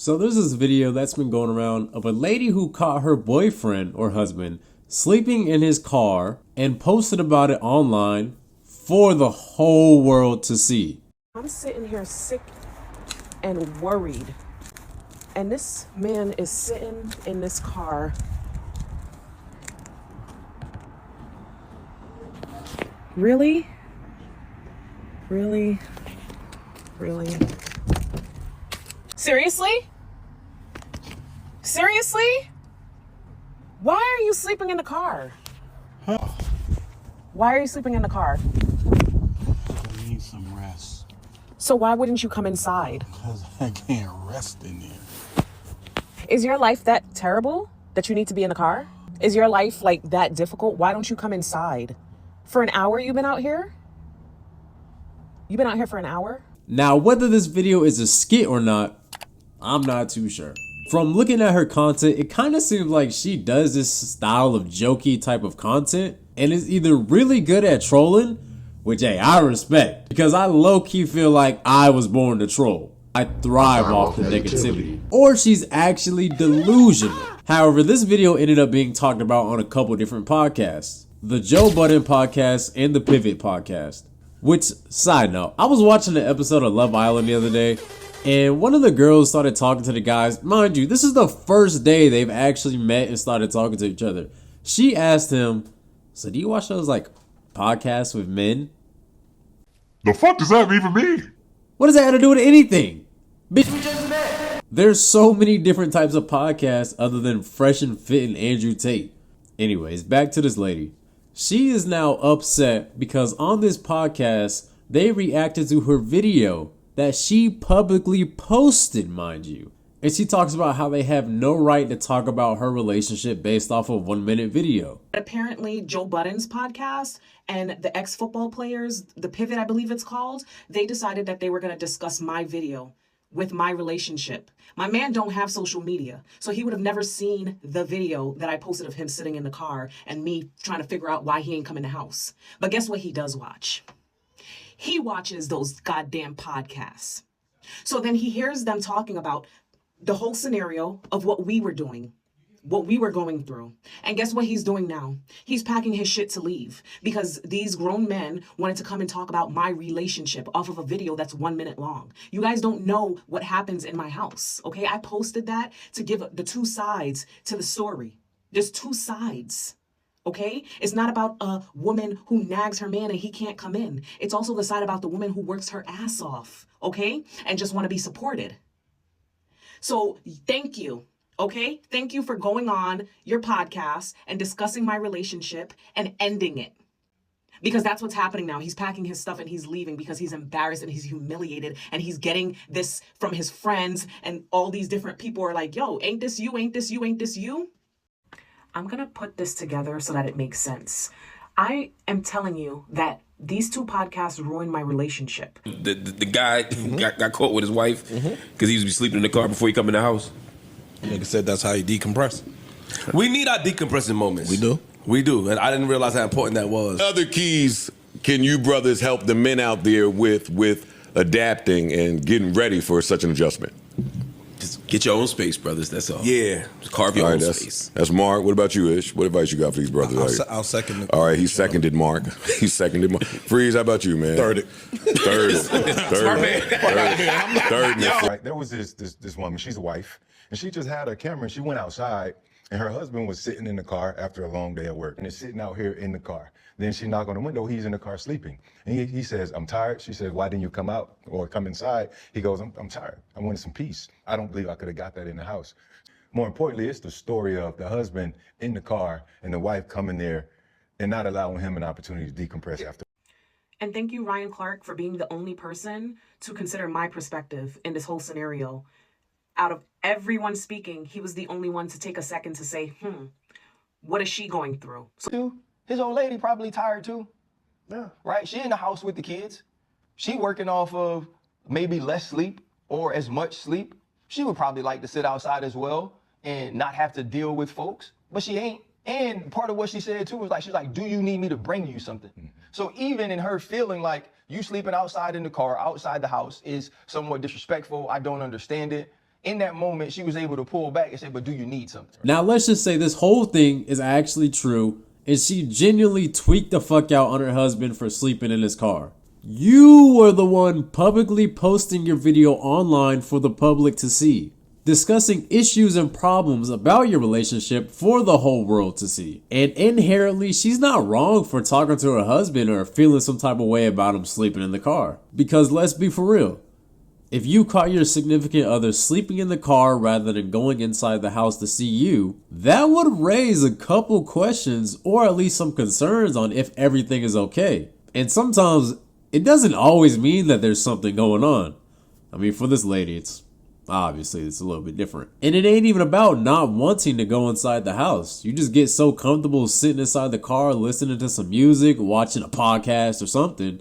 So there's this video that's been going around of a lady who caught her boyfriend or husband sleeping in his car and posted about it online for the whole world to see. I'm sitting here sick and worried. And this man is sitting in this car. Really? Really? Really? Seriously? Seriously? Why are you sleeping in the car? Why are you sleeping in the car? I need some rest. So why wouldn't you come inside? Because I can't rest in there. Is your life that terrible that you need to be in the car? Is your life like that difficult? Why don't you come inside? For an hour you've been out here? You've been out here for an hour? Now, whether this video is a skit or not, I'm not too sure. From looking at her content, it kind of seems like she does this style of jokey type of content and is either really good at trolling, which hey, I respect, because I low-key feel like I was born to troll. I thrive off the negativity. Or she's actually delusional. However, this video ended up being talked about on a couple different podcasts. The Joe Budden podcast and the Pivot podcast. Which, side note, I was watching an episode of Love Island the other day, and one of the girls started talking to the guys. Mind you, this is the first day they've actually met and started talking to each other. She asked him, so do you watch those like podcasts with men? The fuck does that even mean? What does that have to do with anything? Bitch, we just met. There's so many different types of podcasts other than Fresh and Fit and Andrew Tate. Anyways, back to this lady. She is now upset because on this podcast, they reacted to her video that she publicly posted, mind you. And she talks about how they have no right to talk about her relationship based off of 1 minute video. Apparently, Joe Budden's podcast and the ex-football players, the Pivot, I believe it's called, they decided that they were going to discuss my video with my relationship. My man don't have social media, so he would have never seen the video that I posted of him sitting in the car and me trying to figure out why he ain't come in the house. But guess what he does watch? He watches those goddamn podcasts. So then he hears them talking about the whole scenario of what we were doing, what we were going through. And guess what he's doing now? He's packing his shit to leave because these grown men wanted to come and talk about my relationship off of a video that's 1 minute long. You guys don't know what happens in my house, okay? I posted that to give the two sides to the story. There's two sides, okay? It's not about a woman who nags her man and he can't come in. It's also the side about the woman who works her ass off, okay? And just want to be supported. So thank you. Okay, thank you for going on your podcast and discussing my relationship and ending it. Because that's what's happening now. He's packing his stuff and he's leaving because he's embarrassed and he's humiliated and he's getting this from his friends and all these different people are like, yo, ain't this you, ain't this you, ain't this you? I'm gonna put this together so that it makes sense. I am telling you that these two podcasts ruined my relationship. The guy got caught with his wife because he used to be sleeping in the car before he come in the house. Nigga said that's how you decompress. We need our decompressing moments. We do? We do. And I didn't realize how important that was. Other keys can you brothers help the men out there with adapting and getting ready for such an adjustment? Just get your own space, brothers. That's all. Yeah. Just carve your All own right, space. that's Mark. What about you, Ish? What advice you got for these brothers? I'll second it. All right, he seconded Mark. He seconded Mark. Freeze, how about you, man? Third it. Third it. Third it. Third it. Right, there was this woman, she's a wife, and she just had a camera and she went outside and her husband was sitting in the car after a long day at work and is sitting out here in the car. Then she knocked on the window, he's in the car sleeping. And he says, I'm tired. She says, why didn't you come out or come inside? He goes, I'm tired. I wanted some peace. I don't believe I could have got that in the house. More importantly, it's the story of the husband in the car and the wife coming there and not allowing him an opportunity to decompress after. And thank you, Ryan Clark, for being the only person to consider my perspective in this whole scenario. Out of everyone speaking, he was the only one to take a second to say, what is she going through? So His old lady probably tired too. Yeah. Right? She in the house with the kids. She working off of maybe less sleep or as much sleep. She would probably like to sit outside as well and not have to deal with folks, but she ain't. And part of what she said too was like, she's like, do you need me to bring you something? Mm-hmm. So even in her feeling like you sleeping outside in the car, outside the house is somewhat disrespectful. I don't understand it. in that moment, she was able to pull back and say, but do you need something? Now, let's just say this whole thing is actually true, and she genuinely tweaked the fuck out on her husband for sleeping in his car. You were the one publicly posting your video online for the public to see, discussing issues and problems about your relationship for the whole world to see. And inherently, she's not wrong for talking to her husband or feeling some type of way about him sleeping in the car. Because let's be for real, if you caught your significant other sleeping in the car rather than going inside the house to see you, that would raise a couple questions or at least some concerns on if everything is okay. And sometimes it doesn't always mean that there's something going on. I mean, for this lady, it's a little bit different. And it ain't even about not wanting to go inside the house. You just get so comfortable sitting inside the car, listening to some music, watching a podcast or something,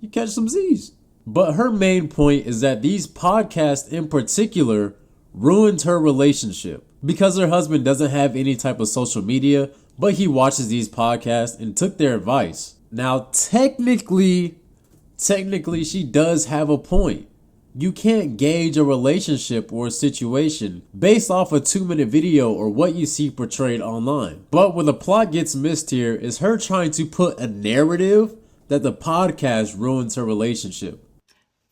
you catch some Z's. But her main point is that these podcasts in particular ruined her relationship because her husband doesn't have any type of social media, but he watches these podcasts and took their advice. Now, technically, she does have a point. You can't gauge a relationship or a situation based off a 2-minute video or what you see portrayed online. But where the plot gets missed here is her trying to put a narrative that the podcast ruins her relationship.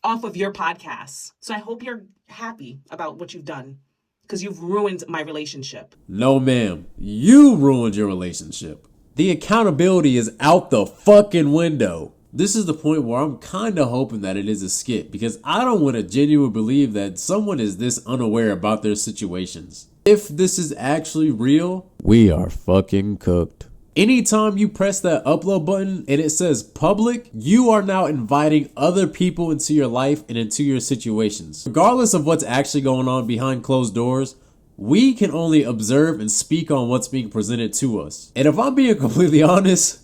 Off of your podcasts. So I hope you're happy about what you've done because you've ruined my relationship. No, ma'am. You ruined your relationship. The accountability is out the fucking window. This is the point where I'm kind of hoping that it is a skit because I don't want to genuinely believe that someone is this unaware about their situations. If this is actually real, we are fucking cooked. Anytime you press that upload button and it says public, you are now inviting other people into your life and into your situations. Regardless of what's actually going on behind closed doors, we can only observe and speak on what's being presented to us. And if I'm being completely honest,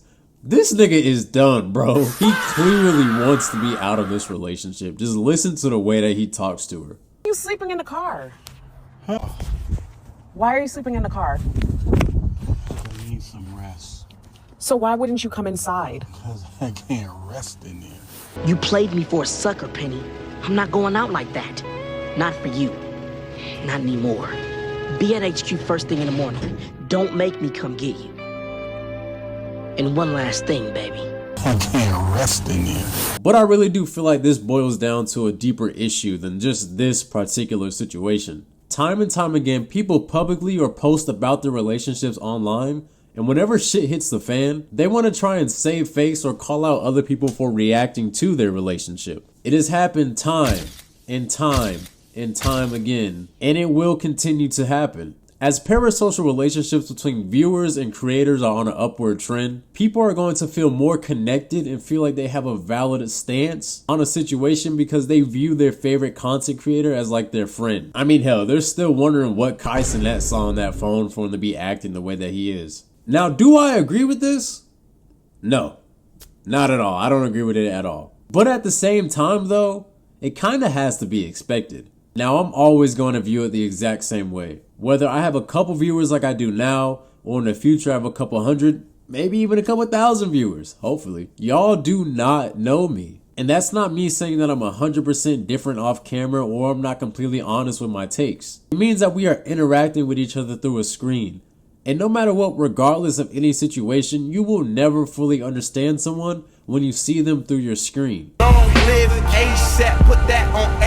this nigga is done, bro. He clearly wants to be out of this relationship. Just listen to the way that he talks to her. Why are you sleeping in the car? Why are you sleeping in the car? I need some rest. So why wouldn't you come inside? Because I can't rest in there. You played me for a sucker, Penny. I'm not going out like that. Not for you. Not anymore. Be at HQ first thing in the morning. Don't make me come get you. And one last thing, baby. I can't rest in there. But I really do feel like this boils down to a deeper issue than just this particular situation. Time and time again, people publicly or post about their relationships online, and whenever shit hits the fan, they want to try and save face or call out other people for reacting to their relationship. It has happened time and time and time again, and it will continue to happen. As parasocial relationships between viewers and creators are on an upward trend, people are going to feel more connected and feel like they have a valid stance on a situation because they view their favorite content creator as like their friend. I mean, hell, they're still wondering what Kai Cenat saw on that phone for him to be acting the way that he is. Now, do I agree with this? No, not at all. I don't agree with it at all. But at the same time, though, it kind of has to be expected. Now, I'm always going to view it the exact same way. Whether I have a couple viewers like I do now, or in the future I have a couple hundred, maybe even a couple thousand viewers, hopefully. Y'all do not know me. And that's not me saying that I'm 100% different off camera or I'm not completely honest with my takes. It means that we are interacting with each other through a screen. And no matter what, regardless of any situation, you will never fully understand someone when you see them through your screen. Long live ASAP, put that on